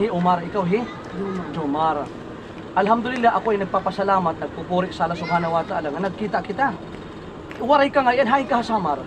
Umar, ikaw Jomar. Alhamdulillah, ako ay nagpapasalamat, nagpupuri sa Allah subhanahu wa ta'ala nga nagkita kita. Waray ka ngayon, hay ka Samar.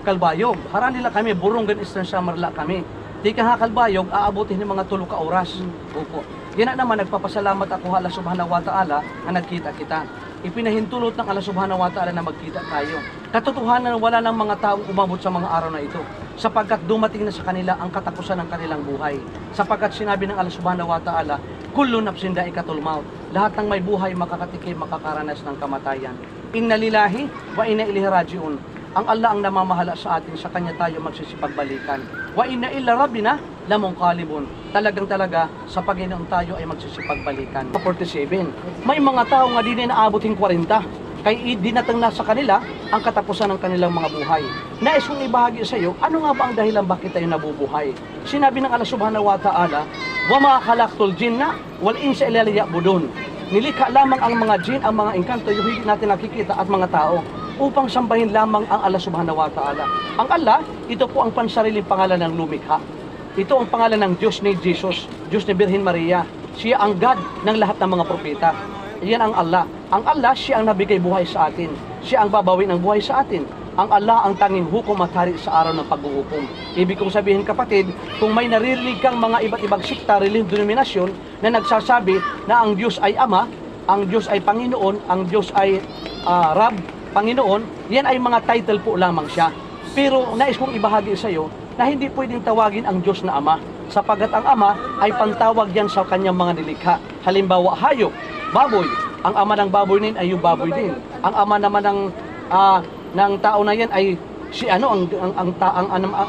Kalbayog. Haran nila kami, burong gan istan Samar la kami. Di ka ha kalbayog, aabutin ni mga 3 ka oras. Opo. Yan na naman, nagpapasalamat ako Allah subhanahu wa ta'ala nga nagkita kita. Ipinahintulot ng Allah subhanahu wa ta'ala na magkita tayo. Katotohanan, wala ng mga taong umabot sa mga araw na ito, sapagkat dumating na sa kanila ang katapusan ng kanilang buhay. Sapagkat sinabi ng Allah subhanahu wa ta'ala, kullu nafsin dha'iqatul maut. Lahat ng may buhay makakatikim, makakaranas ng kamatayan. Inna lillahi wa inna ilaihi raji'un. Ang Allah ang namamahala sa atin, sa Kanya tayo magsisipagbalikan. Wa inna illa rabbina lamunqalibun. Talaga sa Panginoon tayo ay magsisipagbalikan. 47. May mga tao nga di na naaboting 40. Kay dinatang na sa kanila ang katapusan ng kanilang mga buhay. Nais kong ibahagi sa iyo, ano nga ba ang dahilan bakit tayo nabubuhay? Sinabi ng Allah subhanahu wa ta'ala, wa ma khalaqtul jinna wal insa illa liya'budun. Nilikha lamang ang mga jin, ang mga engkanto, yung hindi natin nakikita at mga tao, upang sambahin lamang ang Allah subhanahu wa ta'ala. Ang Allah, ito po ang pansariling pangalan ng lumikha. Ito ang pangalan ng Diyos ni Jesus, Diyos ni Birhen Maria. Siya ang God ng lahat ng mga propeta. Yan ang Allah. Ang Allah, siya ang nabigay buhay sa atin. Siya ang babawi ng buhay sa atin. Ang Allah ang tanging hukom at hari sa araw ng paghuhukom. Ibig kong sabihin kapatid, kung may naririnig kang mga iba't ibang sikta, relihiyon, denominasyon na nagsasabi na ang Diyos ay Ama, ang Diyos ay Panginoon, ang Diyos ay Rab, Panginoon, yan ay mga title po lamang siya. Pero nais kong ibahagi sa iyo na hindi pwedeng tawagin ang Diyos na Ama, sapagat ang Ama ay pantawag yan sa kanyang mga nilikha. Halimbawa, hayop, baboy. Ang ama ng baboy din ay yung baboy din. Ang ama naman ng tao na yan ay si ano, ang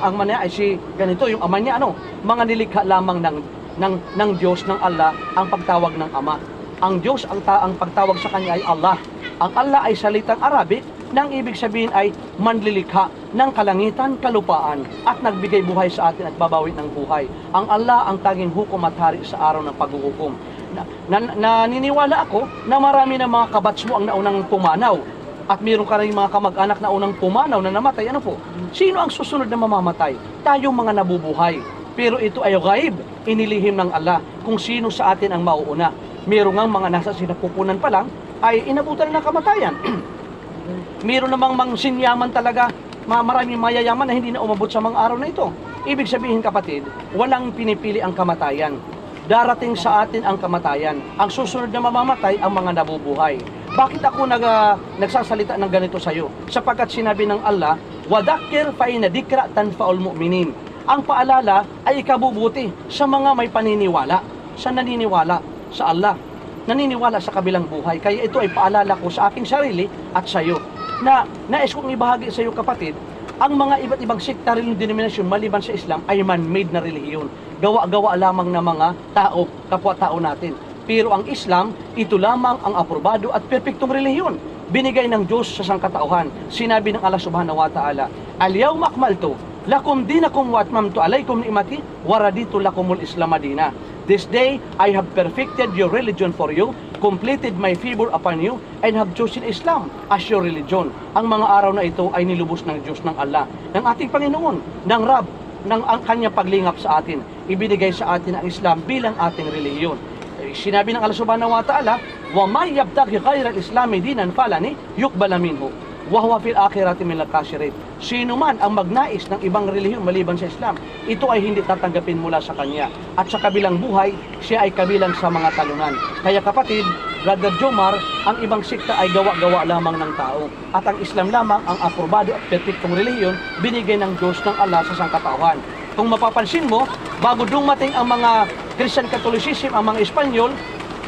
ama niya ay si ganito, yung ama niya ano. Mga nilikha lamang ng Diyos, ng Allah, ang pagtawag ng Ama. Ang Diyos, ang pagtawag sa kanya ay Allah. Ang Allah ay salitang Arabic, nang ibig sabihin ay manlilikha ng kalangitan, kalupaan, at nagbigay buhay sa atin at babawit ng buhay. Ang Allah ang tanging hukom at hari sa araw ng paghuhukom. Naniniwala ako na marami na mga kabats mo ang naunang pumanaw at mayroon ka rin mga kamag-anak na unang pumanaw na namatay. Ano po? Sino ang susunod na mamamatay? Tayong mga nabubuhay. Pero ito ay ghaib, inilihim ng Allah kung sino sa atin ang mauuna. Mayroon ngang mga nasa sinapupunan pa lang ay inabutan na ng kamatayan. Mayroon namang sinyaman talaga, maraming mayayaman na hindi na umabot sa mga araw na ito. Ibig sabihin kapatid, walang pinipili ang kamatayan. Darating sa atin ang kamatayan. Ang susunod na mamamatay ang mga nabubuhay. Bakit ako nagsasalita ng ganito sa iyo? Sapagkat sinabi ng Allah, "Wadhakkir fa inna dhikra tanfa'ul mu'minin." Ang paalala ay ikabubuti sa mga may paniniwala, sa naniniwala sa Allah, naniniwala sa kabilang buhay. Kaya ito ay paalala ko sa aking sarili at sa iyo. Na nais kong ibahagi sa iyo kapatid, ang mga iba't ibang sekta, relihiyon, denominasyon maliban sa Islam ay man-made na relihiyon. Gawa-gawa lamang ng mga tao, kapwa-tao natin. Pero ang Islam, ito lamang ang aprobado at perpektong relihiyon. Binigay ng Diyos sa sangkatauhan. Sinabi ng Allah subhanahu wa ta'ala, "Al-yawma akmaltu lakum dinakum wa atmamtu alaykum ni'mati wa raditu lakumul Islam madina." This day I have perfected your religion for you, completed my favor upon you, and have chosen Islam as your religion. Ang mga araw na ito ay nilubos ng Diyos, ng Allah, ng ating Panginoon, ng Rab, ng ang kanyang paglingap sa atin. Ibinigay sa atin ang Islam bilang ating relihiyon. Sinabi ng Allah subhanahu wa ta'ala, "Wa may yabtaghi ghayra al-islami dinan falani yuqbala minhu wa huwa fil akhirati minal khasirin." Sino man ang magnais ng ibang relihiyon maliban sa Islam, ito ay hindi tatanggapin mula sa kanya. At sa kabilang buhay, siya ay kabilang sa mga talunan. Kaya kapatid, Brother Jomar, ang ibang sikta ay gawa-gawa lamang ng tao. At ang Islam lamang ang aprobado at perpektong relihiyon binigay ng Diyos, ng Allah sa sangkatauhan. Kung mapapansin mo, bago dumating ang mga Christian Catholicism, ang mga Espanyol,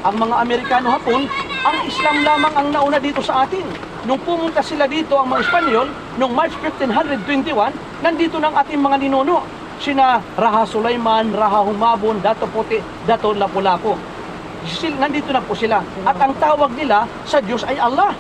ang mga Amerikano, Hapon, ang Islam lamang ang nauna dito sa atin. Nung pumunta sila dito, ang mga Espanyol, noong March 1521, nandito ng ating mga ninuno. Sina Raha Sulaiman, Raha Humabon, Dato Puti, Dato Lapu-Lapu. Nandito na po sila. At ang tawag nila sa Diyos ay Allah.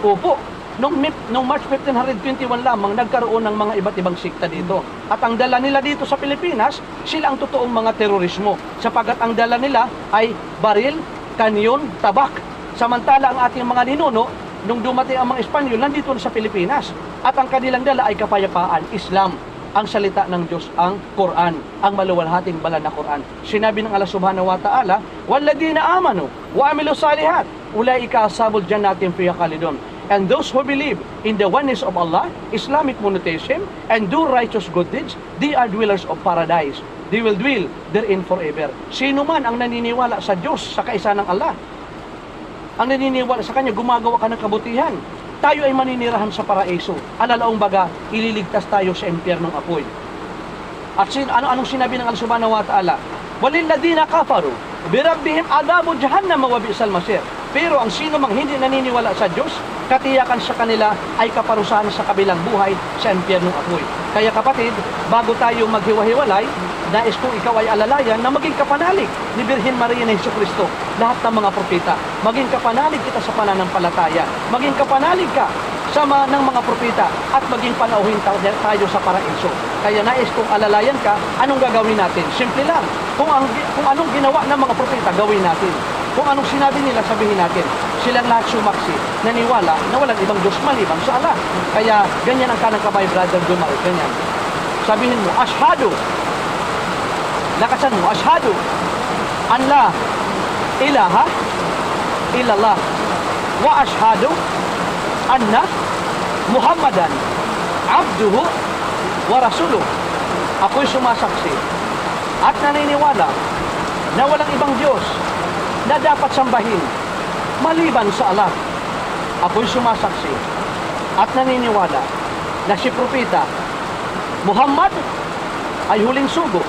Opo. Noong March 1521 lamang, nagkaroon ng mga iba't ibang sikta dito. At ang dala nila dito sa Pilipinas, sila ang totoong mga terorismo. Sapagat ang dala nila ay baril, kanyon, tabak. Samantala ang ating mga ninuno, nung dumating ang mga Espanyol, nandito na sa Pilipinas. At ang kanilang dala ay kapayapaan, Islam. ang salita ng Diyos, ang Quran, ang maluwalhating banal na Quran. Sinabi ng Allah subhanahu wa ta'ala, "Walladina amanu wa amilu salihat, ulaika ashabul jannatin fiha khalidun." And those who believe in the oneness of Allah, Islamic monotheism, and do righteous good deeds, they are dwellers of paradise. They will dwell therein forever. Sino man ang naniniwala sa Diyos, sa kaisa ng Allah, ang naniniwala sa Kanya, gumagawa ka ng kabutihan, tayo ay maninirahan sa paraiso. Alalaong baga, ililigtas tayo sa impyernong apoy. At anong sinabi ng Allah subhanahu wa ta'ala? "Walilladina kafaru birabbihim adabu jahannam wa bi'sal masir." Pero ang sino mang hindi naniniwala sa Diyos, katiyakan sa kanila ay kaparusahan sa kabilang buhay sa impyernong apoy. Kaya kapatid, bago tayo maghiwa-hiwalay, nais kong ikaw ay alalayan na maging kapanalig ni Birhen Maria na Jesucristo, lahat ng mga propeta. Maging kapanalig kita sa pananampalataya. Maging kapanalig ka sama ng mga propeta at maging panauhin tayo sa paraiso. Kaya nais kong alalayan ka, anong gagawin natin? Simple lang. Kung anong ginawa ng mga propeta, gawin natin. Kung anong sinabi nila, sabihin natin. Silang lahat sumaksi, naniwala na walang ibang Diyos maliban sa Allah. Kaya ganyan ang kanang kabay, Brother Dumar. Ganyan. Sabihin mo, ashhadu. Lakasan mo, ashhadu an la ilaha illallah wa ashhadu anna Muhammadan abduhu wa rasuluh. Ako'y sumasaksi at naniniwala na walang ibang Diyos na dapat sambahin maliban sa Allah. Ako'y sumasaksi at naniniwala na si Propeta Muhammad ay huling sugo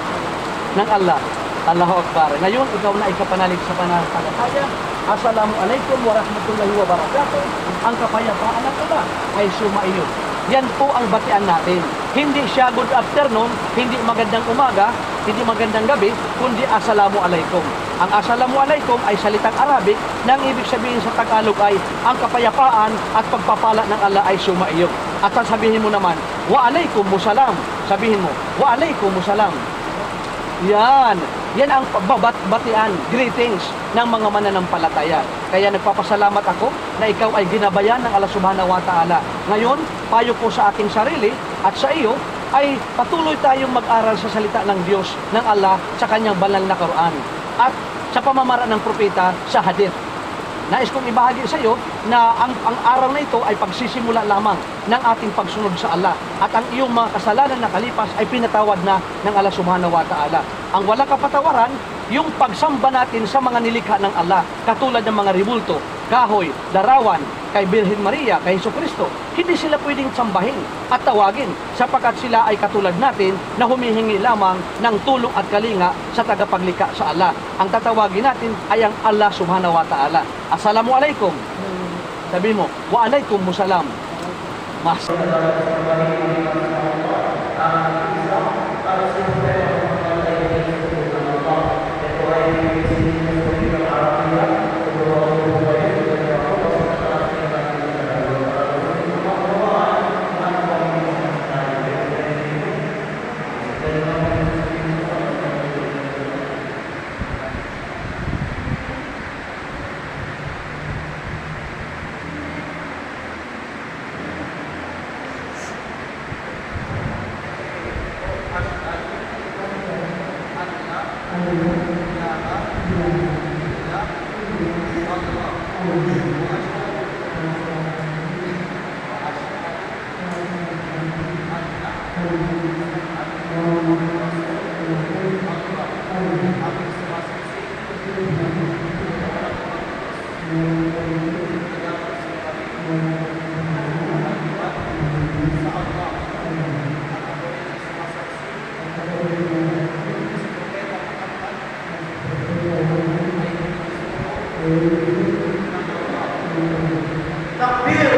ng Allah. Allahu Akbar. Ngayon, ikaw na ikapanalig sa pananampalataya. Assalamualaikum warahmatullahi wabarakatuh. Ang kapayapaan ng Allah ay sumaiyo. Yan po ang batian natin. Hindi siya good afternoon, hindi magandang umaga, hindi magandang gabi, kundi assalamualaikum. Ang assalamualaikum ay salitang Arabic na ang ibig sabihin sa Tagalog ay ang kapayapaan at pagpapala ng Allah ay sumaiyo. At sabihin mo naman, wa alaikumussalam. Sabihin mo, wa alaikumussalam. Yan ang batian, greetings ng mga mananampalataya. Kaya nagpapasalamat ako na ikaw ay ginabayan ng Allah subhanahu wa ta'ala. Ngayon, payo ko sa aking sarili at sa iyo ay patuloy tayong mag-aral sa salita ng Diyos, ng Allah, sa kanyang banal na Quran at sa pamamaraan ng propeta sa hadith. Nais kong ibahagi sa iyo na ang araw na ito ay pagsisimula lamang ng ating pagsunod sa Allah at ang iyong mga kasalanan na kalipas ay pinatawad na ng Allah subhanahu wa ta'ala. Ang walang kapatawaran, yung pagsamba natin sa mga nilikha ng Allah, katulad ng mga ribulto, kahoy, larawan, kay Birhen Maria, kay Jesucristo, hindi sila pwedeng sambahin at tawagin sapagkat sila ay katulad natin na humihingi lamang ng tulong at kalinga sa tagapaglikha sa Allah. Ang tatawagin natin ay ang Allah subhanahu wa ta'ala. Assalamualaikum. Sabi mo, wa alaikumussalam. Mas.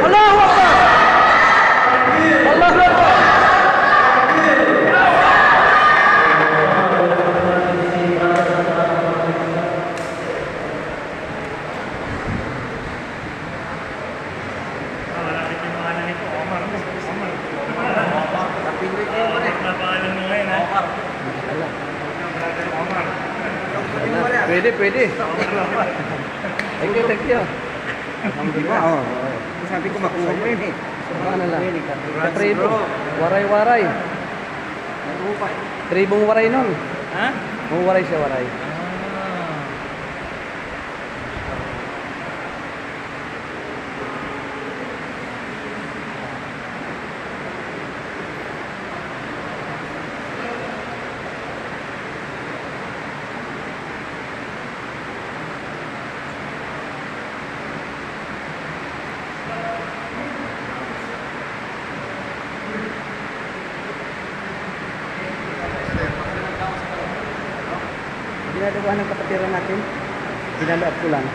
Allahu Akbar. Allahu Akbar. Pwede. Thank you. Di ba? Oo. Sabi ko makuha mo yun eh. Ano lang. Katribo. Waray-waray. Nag-upay. Tribong waray nun. Ha? Waray siya, waray. Ginagawa ng kapatiran natin. Pinaload ko lang.